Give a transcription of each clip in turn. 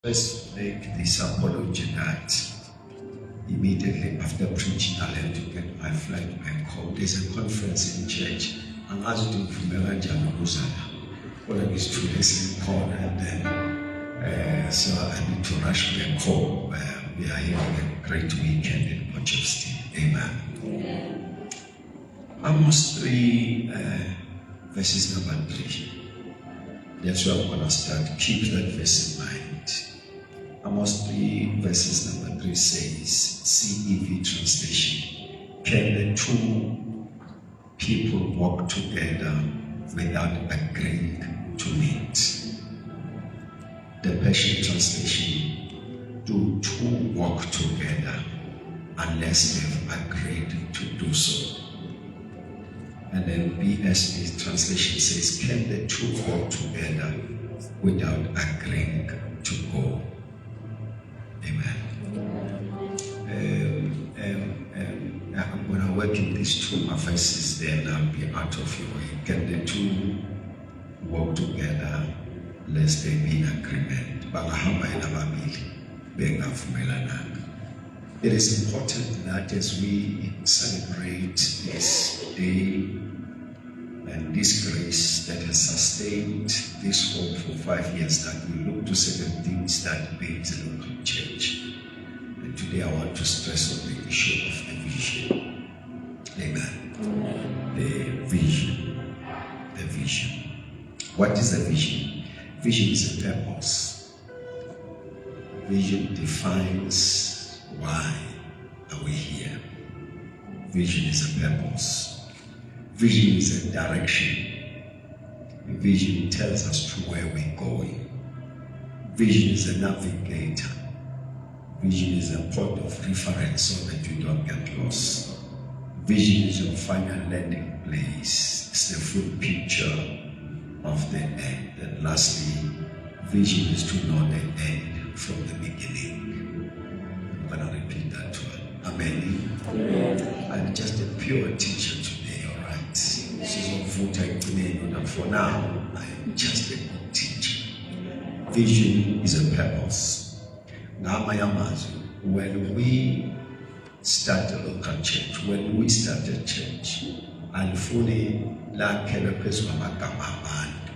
Let's make this apology that immediately after preaching I had to get my flight back home. There's a conference in church. I'm asked to Fumela Januzana. One of these 2 days in corner, and then so I need to rush back home. We are having a great weekend in Potchefstroom. Amen. Amos 3, verses number 3. That's where I'm going to start. Keep that verse in mind. Amos 3, verses number 3 says, CEV translation, can the two people walk together without agreeing to meet? The Passion translation, do two walk together unless they've agreed to do so? And then BSB translation says, can the two walk together without agreeing to go? Amen. I'm going to work in these 2 verses, then I'll be out of your way. Can the two walk together lest they be in agreement? It is important that as we celebrate this day and this grace that has sustained this home for 5 years, that we look to certain things that make the local church. And today I want to stress on the issue of the vision. Amen. The vision. The vision. What is a vision? Vision is a purpose. Vision defines why are we here. Vision is a purpose. Vision is a direction. Vision tells us to where we're going. Vision is a navigator. Vision is a point of reference so that you don't get lost. Vision is your final landing place. It's the full picture of the end. And lastly, vision is to know the end from the beginning. I'm going to repeat that one. Amen. Amen. I'm just a pure teacher today, all right? For now, I am just a good teacher. Vision is a purpose. When we start a local church, when we start a church, alifuni lakhele phezu kwamagama abantu,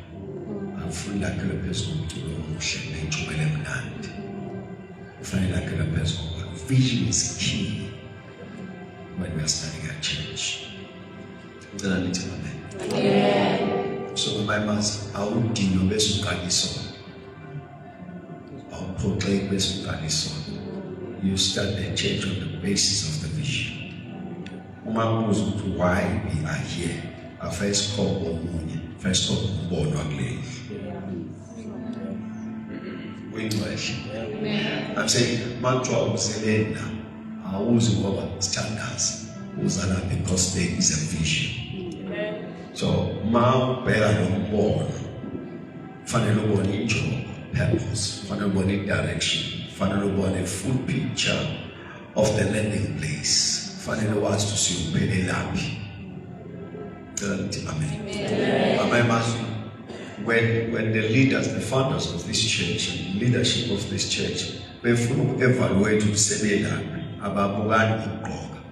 alifuni lakhele phezu komculo omuhle nentshumayelo emnandi, kufanele lakhele phezu kwamagama. Vision is key when we are starting a church. Amen. So my master, I would dino besukaniso. I'll portray besukaniso. You start the church on the basis of the vision. Why we are here. Our first call first call born ugly. I'm saying mantra was I was over standards because there is a vision. So ma bela no born funnel born in purpose, funnel born in direction, funnel born a full picture of the landing place. Funnel was to see Bene Lampi. Amen. When the leaders, the founders of this church, and leadership of this church, they fully evaluate to say that Ababugani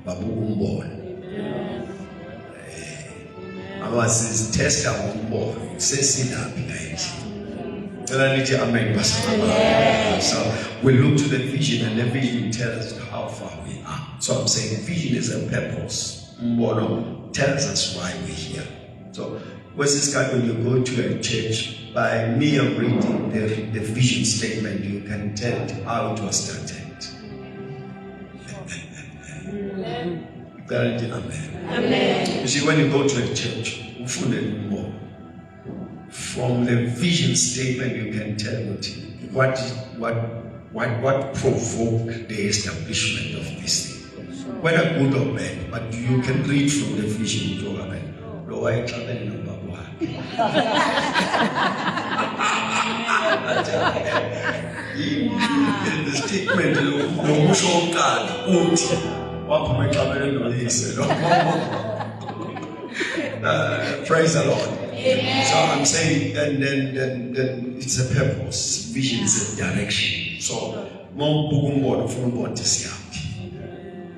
Babu I was test on board. Says Amen. So we look to the vision, and the vision tells us how far we are. So I'm saying vision is a purpose. Mbono tells us why we're here. So what's this guy when you go to a church, by mere reading the vision statement, you can tell how it was started. Amen. Amen. You see, when you go to a church, from the vision statement, you can tell what provoked the establishment of this thing, whether good or bad. But you can read from the vision to Amen. The statement, praise the Lord. Amen. So I'm saying, then it's a purpose. Vision is a direction. So mawubuka umbono ufuna ubona siyaphi.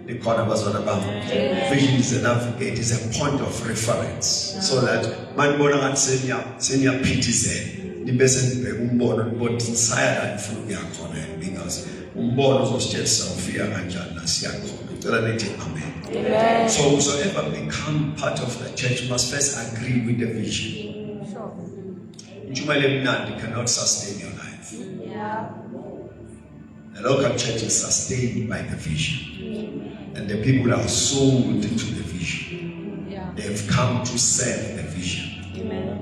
Ikhona abazona bami. Vision is a navigate, is a point of reference. So that manibona ngathi seniyaphithizela. Nibese nibheka umbono nibona saya la ngifuna ukuya khona because umbono uzositshela ufika kanjani la siya khona. Ngicela nithi amen. Amen. So whosoever become part of the church must first agree with the vision. Injumela emnandi cannot sustain your life. Yeah. The local church is sustained by the vision. And the people are sold to the vision. Yeah. They have come to serve the vision. Amen.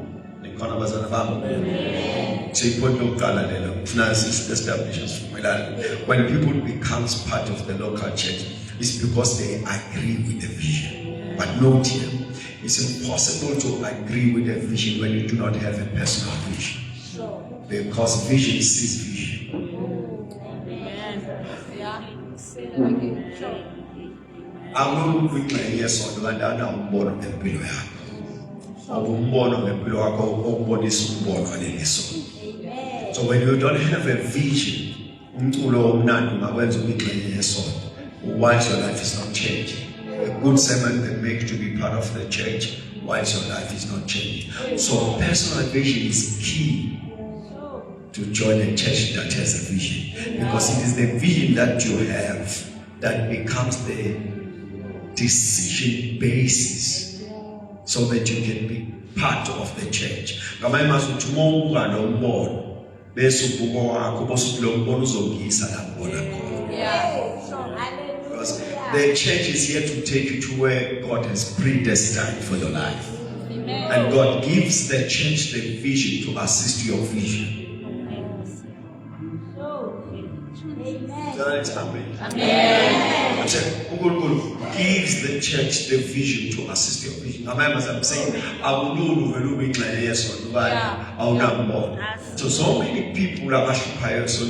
When people become part of the local church, it's because they agree with the vision. But note here, it's impossible to agree with the vision when you do not have a personal vision. Because vision sees vision. I'm not with my yes on the land. I'm born of the pillow. I'm born of the pillow. So when you don't have a vision, whilst your life is not changing, a good sermon can make to be part of the church whilst your life is not changing. So personal vision is key to join a church that has a vision, because it is the vision that you have that becomes the decision basis so that you can be part of the church. Because the church is here to take you to where God has predestined for your life. Amen. And God gives the church the vision to assist your vision. Amen. Amen. Gives the church the vision to assist your vision. As I'm saying, so many people are occupied so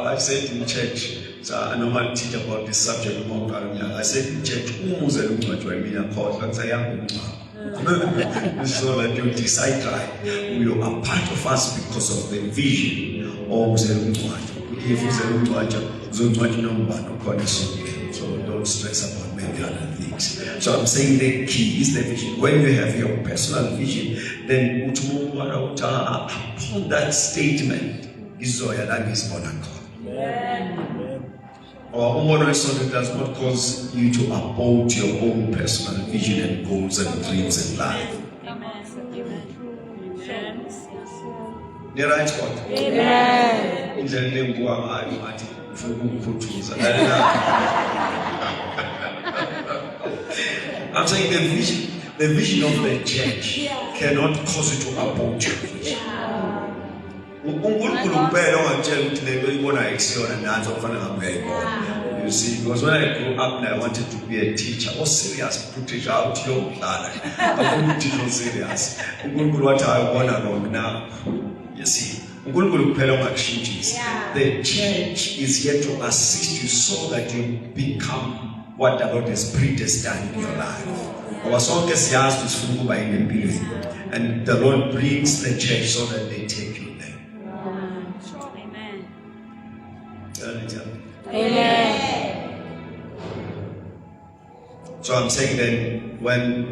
I said in church, so I normally teach about this subject. I said in church, so that you decide you are part of us because of the vision. So don't stress about many other things. So I'm saying the key is the vision. When you have your personal vision, then upon that statement, that is born again. Our own does not cause you to uphold your own personal vision and goals and dreams in life. Amen. The right God. Amen. I'm saying the vision of the church cannot cause you to uphold your vision. You see, because when I grew up and I wanted to be a teacher, I was serious, put it out your blood. I couldn't teach no serious. What I want to know now. You see, the church is here to assist you so that you become what the Lord has predestined in your life. Our song is and the Lord brings the church so that they take you there. Amen. So I'm saying that when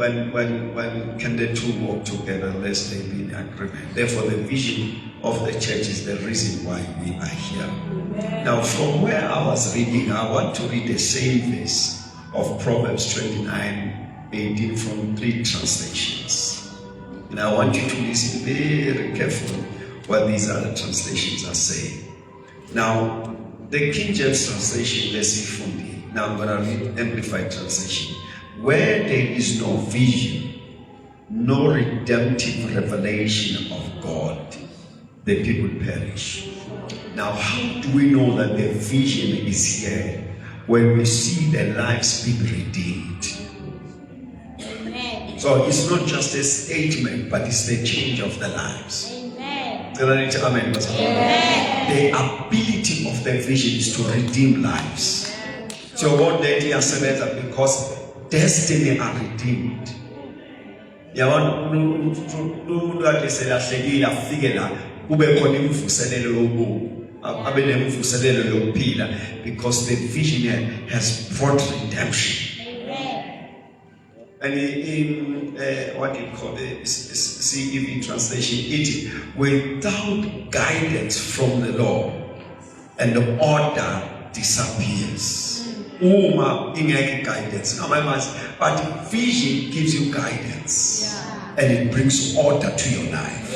can the two walk together unless they be in agreement? Therefore, the vision of the church is the reason why we are here. Amen. Now, from where I was reading, I want to read the same verse of Proverbs 29:18 from 3 translations. And I want you to listen very carefully what these other translations are saying. Now, the King James translation, let's see from the. Now I'm going to read Amplified translation. Where there is no vision, no redemptive revelation of God, the people perish. Now, how do we know that the vision is here? When we see the lives being redeemed. Amen. So it's not just a statement, but it's the change of the lives. Amen. Amen. The ability of the vision is to redeem lives. So what they are saying is because destiny are redeemed. yabona umuntu kade selahlekile afike la kube khona imvuselelo yobubi abe nemvuselelo yokuphila because the vision has brought redemption. And in what you call the CEV translation, it without guidance from the Lord, and the order disappears. Uma ingeke guidance, but vision gives you guidance, and it brings order to your life.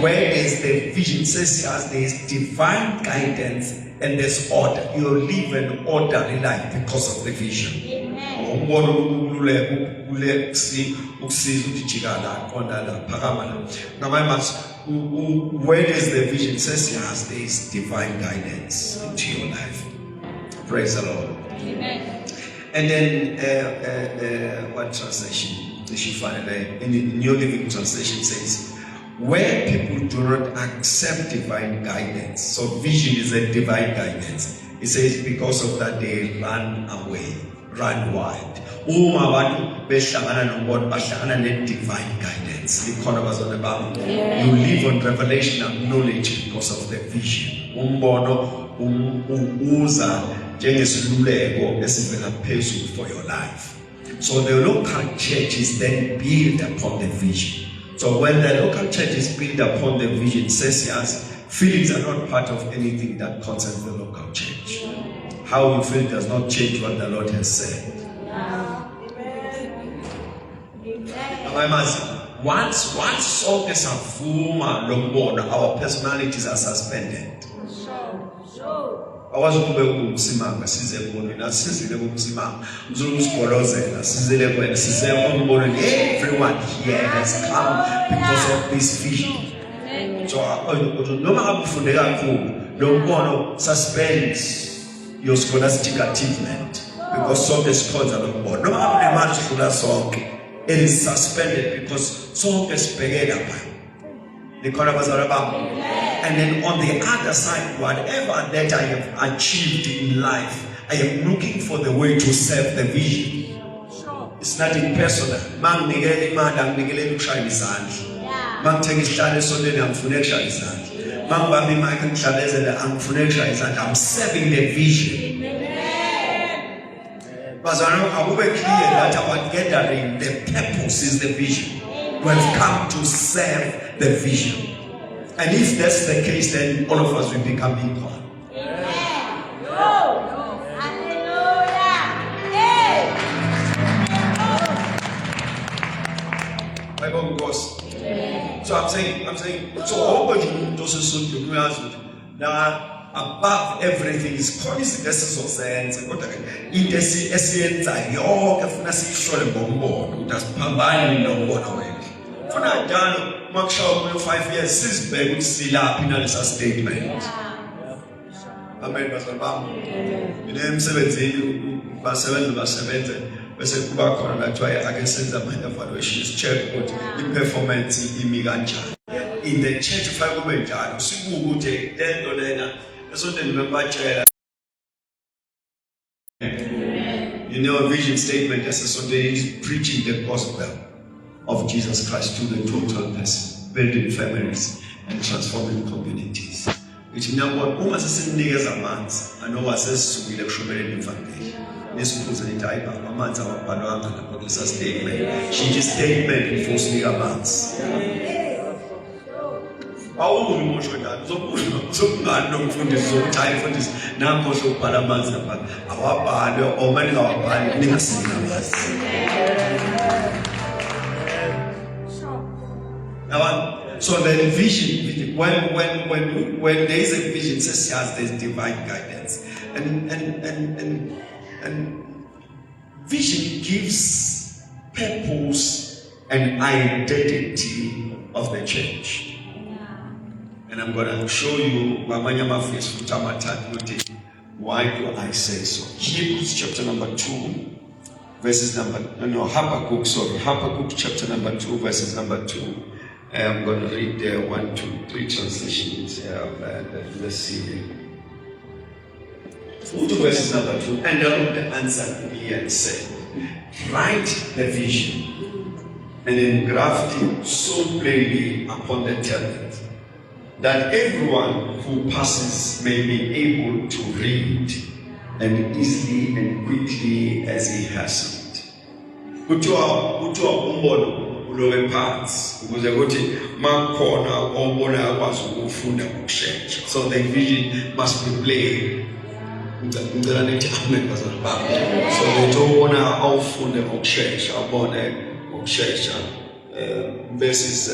Where is the vision says there is divine guidance and there's order. You live an orderly life because of the vision. Where is the vision? Says yes, there is divine guidance into your life. Praise the Lord. Amen. And then what translation? In the New Living Translation says, where people do not accept divine guidance, so vision is a divine guidance. It says because of that they run away, run wide. You live on revelation and knowledge because of the vision. For your life. So the local church is then built upon the vision. So when the local church is built upon the vision, says yes, feelings are not part of anything that concerns the local church. How you feel does not change what the Lord has said. Once all this our personalities are suspended. I was to be Simanga, Sizebon, and Sizile Simang, Zulus everyone here has come because of this vision. So, no matter no one suspends your scholastic achievement because some the scholars are not born. No matter how much song, it is suspended because song is paid. And then on the other side, whatever that I have achieved in life, I am looking for the way to serve the vision. It's not impersonal. I'm serving the vision. But I will be clear that our gathering, the purpose is the vision. We have come to serve the vision. And if that's the case, then all of us will become equal. Amen. Hallelujah. Bible goes. So I'm saying, so all now above everything is coincidence of science. In the essence, I all have sure bomb that's pambine no one away. For that done, Mark Shaw 5 years since they would see la penalisa statement. Amen. In M17, verse 7, we say Kuba Corona try against the mind of evaluations, check what the performance in Miganja. In the church of five women, Sugu take 10 dollar. That's what they remember. You know, a vision statement as a Sunday is preaching the gospel of Jesus Christ to the total person, building families and transforming communities. Which now what almost a niggas a month, and no one says to be the Shumerian foundation. This was a type of a month of Paduanga, but it's a statement. She just statement for nigga months. How will you watch that? So, not no for this, so time for this. Now, also, Palamans, our band, or many of our band, so the vision, when there is a vision, says yes, there's divine guidance, and vision gives purpose and identity of the church. And I'm going to show you why do I say so. Hebrews chapter number 2, verses Habakkuk chapter number 2, verses number 2. I'm going to read there 1, 2, 3 translations. Let's see. 2 verses number 2. And the Lord answered me and said, write the vision and engraft it so plainly upon the tablet that everyone who passes may be able to read and easily and quickly as he has it. Kuthiwa umbono ulowe phansi ukuze kuthi makhona obona akwazi ukufunda ngokushesha. So the vision must be plain. Ngicela nithi amen bazali bami. So lethi obona awufunde ngokushesha abone ngokushesha. Verses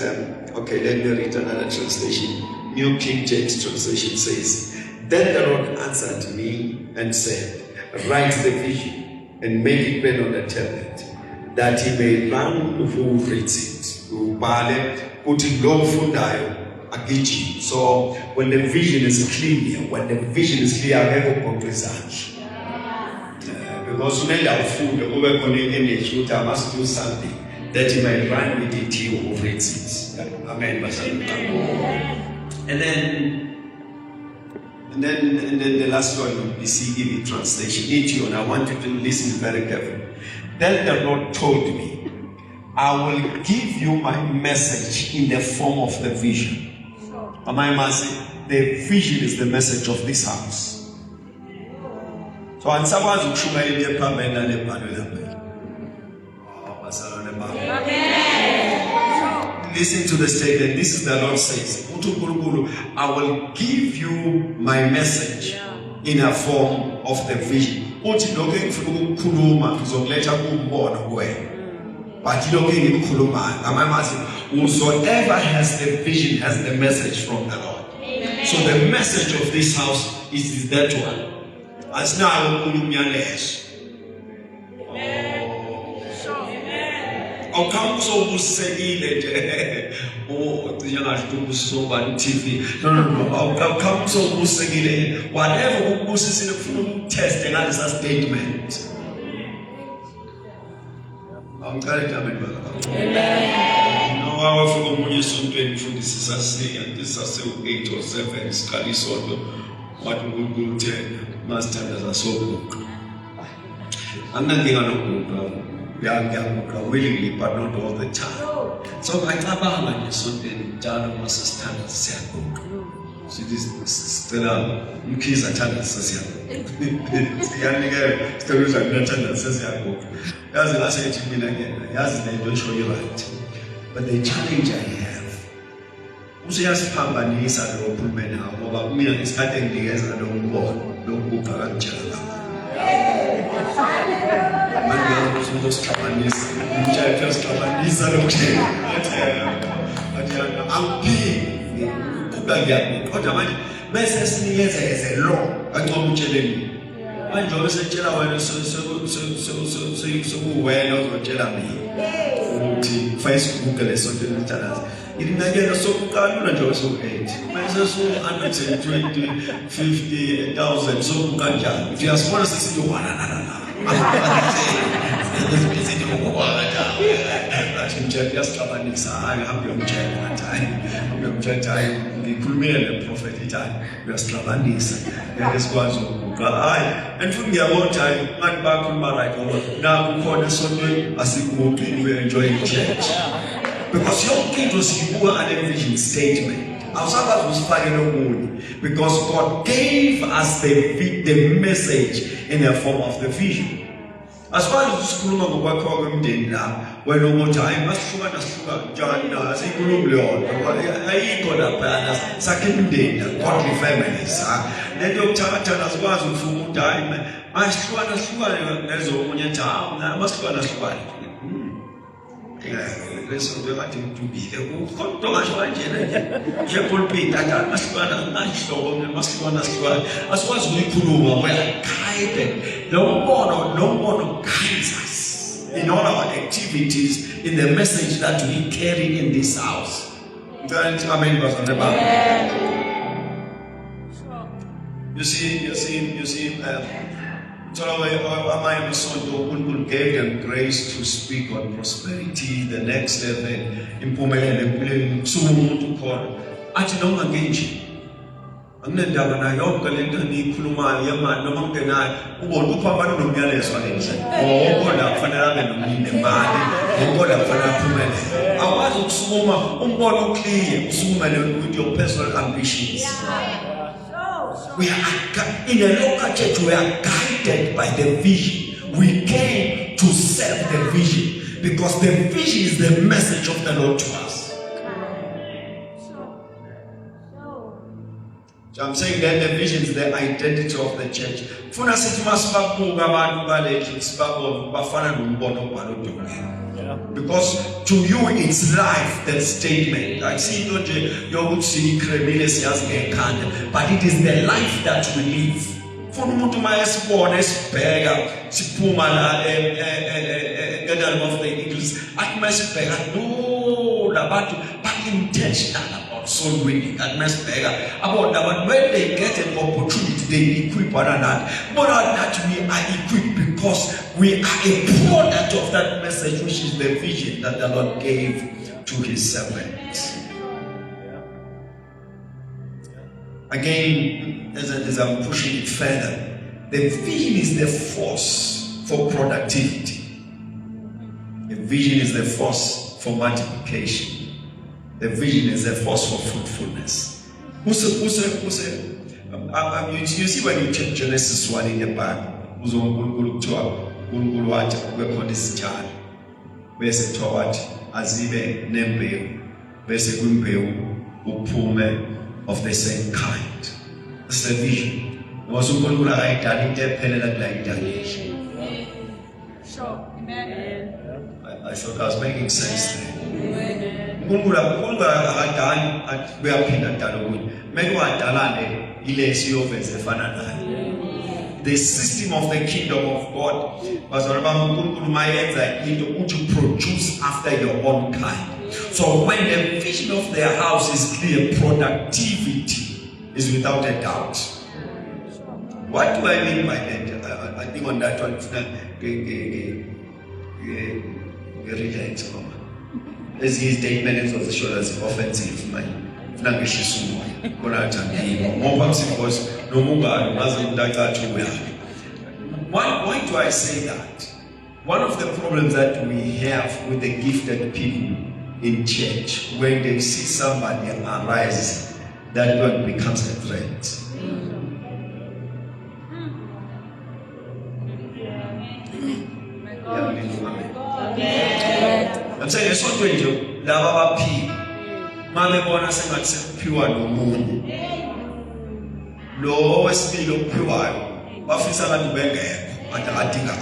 okay, let me read another translation. New King James translation says, "Then the Lord answered me and said, write the vision and make it plain on the tablet, that he may learn who reads it." So when the vision is clear, because I must do something that he may run with it, he who reads it. Amen. And then the last one will be CEV translation. And I want you to listen very carefully. Then the Lord told me, I will give you my message in the form of the vision. The vision is the message of this house. So when someone is listen to the statement. This is the Lord says, I will give you my message in a form of the vision. But whosoever has the vision has the message from the Lord. Amen. So the message of this house is that one. As now come so busegile oh TV. No. Come so busegile. Whatever busisile from test and that is a statement. I'm carrying amen. No, I will go to something from this is a say and this is a 8 or 7 study sort of what we will tell master as a soul book. I'm not going to willingly, but not all the time. So I can't something John was a standard circle. So this still kids are standard social. The young girl still is a standard social book. That's the last 18 minutes again. Yes, they don't show you right. But the challenge I have, who's just Pambanis and open men now, over me and starting the years and don't go, don't book around Jala. Facebook Imagine so can you so 8. So 120, 50,000 so can if you are small as you want just I have your time. The Kulmir prophet time. We are Stravanis. That is what and from the amount time, man back on my right over. Now we call the Sunday as if we were enjoying church. Because your kid was you an vision statement. Our Sabbath was fighting no moon. Because God gave us the message in the form of the vision. As far as the school of what program did now, when no more time, as sure as John, as a group, Lord, I got up and second day, godly families. Then your charter as well as full time. I sure as there's only time, I must go as well. Listen to what to be the who Thomas pulpit, I must go and nice dog, must go as well as we could were guided. No one guides us in all our activities, in the message that we carry in this house. Amen. You see, gave them grace to speak on prosperity, the next level, Anginendaba nayo yonke lento niyikhulumayo yemali noma kungenayo ubona uphambana nomyalezo walendlela ngoba kufanele abe nemali ngoba kufanele aphumelele awazi ukusukuma umbono clear usumele with your personal ambitions. We are in a local church, we are guided by the vision. We came to serve the vision because the vision is the message of the Lord to us. So I'm saying that the vision is the identity of the church. Because to you it's life, that statement. I see you would see but it is the life that we live. For umuntu mayesibona esibheka siphuma la of the Eagles atmasibheka no labantu intentional about soul winning about when they get an opportunity they equip one another. But not that we are equipped because we are a product of that message, which is the vision that the Lord gave to his servants. Again, as I'm pushing it further, the vision is the force for productivity. The vision is the force for multiplication. The vision is the force for fruitfulness. You see when you check Genesis 1 in the Bible, bese toward azibe nembewu bese kwimbewu uphume of the same kind. That's the vision. Was uNkulunkulu akayidala into ephelela kula idalile. I thought I was making sense there. uNkulunkulu akadali kuyaphinda dala ukuthi mekwadalane ile siyoveze efana nayo. The system of the kingdom of God was to produce after your own kind. So when the vision of their house is clear, productivity is without a doubt. What do I mean by that? I think on that one, as his statement is of the shoulders offensive, why do I say that? One of the problems that we have with the gifted people in church, when they see somebody arise, that one becomes a threat. I'm saying it's not going to love people. Mame bona sengathi sekuphiwa nomunye lo wesibili ophiwayo bafisa abantu bengekho adinga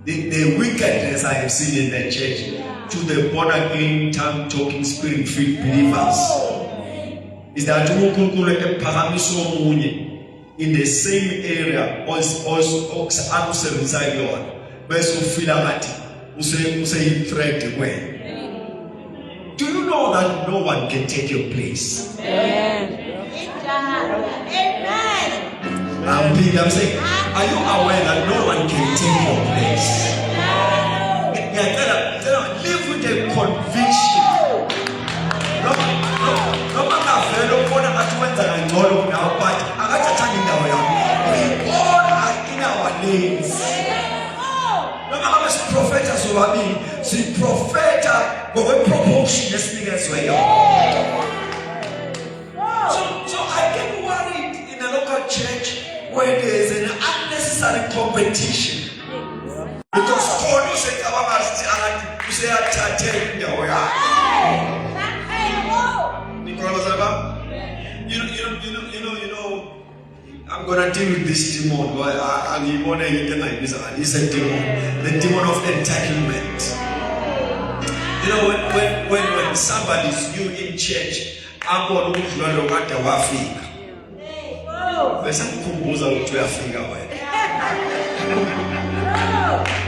the wickedness I have seen in the church to the born again tongue talking spirit filled believers is that uNkulunkulu ephakamisa omunye in the same area also akusebenzisa yona bese ufila ngathi use threat away. Do you know that no one can take your place? Amen. I'm saying, are you aware that no one can take your place? Live with a conviction. No we all are in our lanes. Prophets who are being see prophet but proportion as well. So I get worried in a local church where there is an unnecessary competition. Because God is saying I'm gonna deal with this demon. It's a demon. The demon of entitlement. You know, when somebody is new in church, I'm going to look at the wafika. There's some kumbuza to your finger.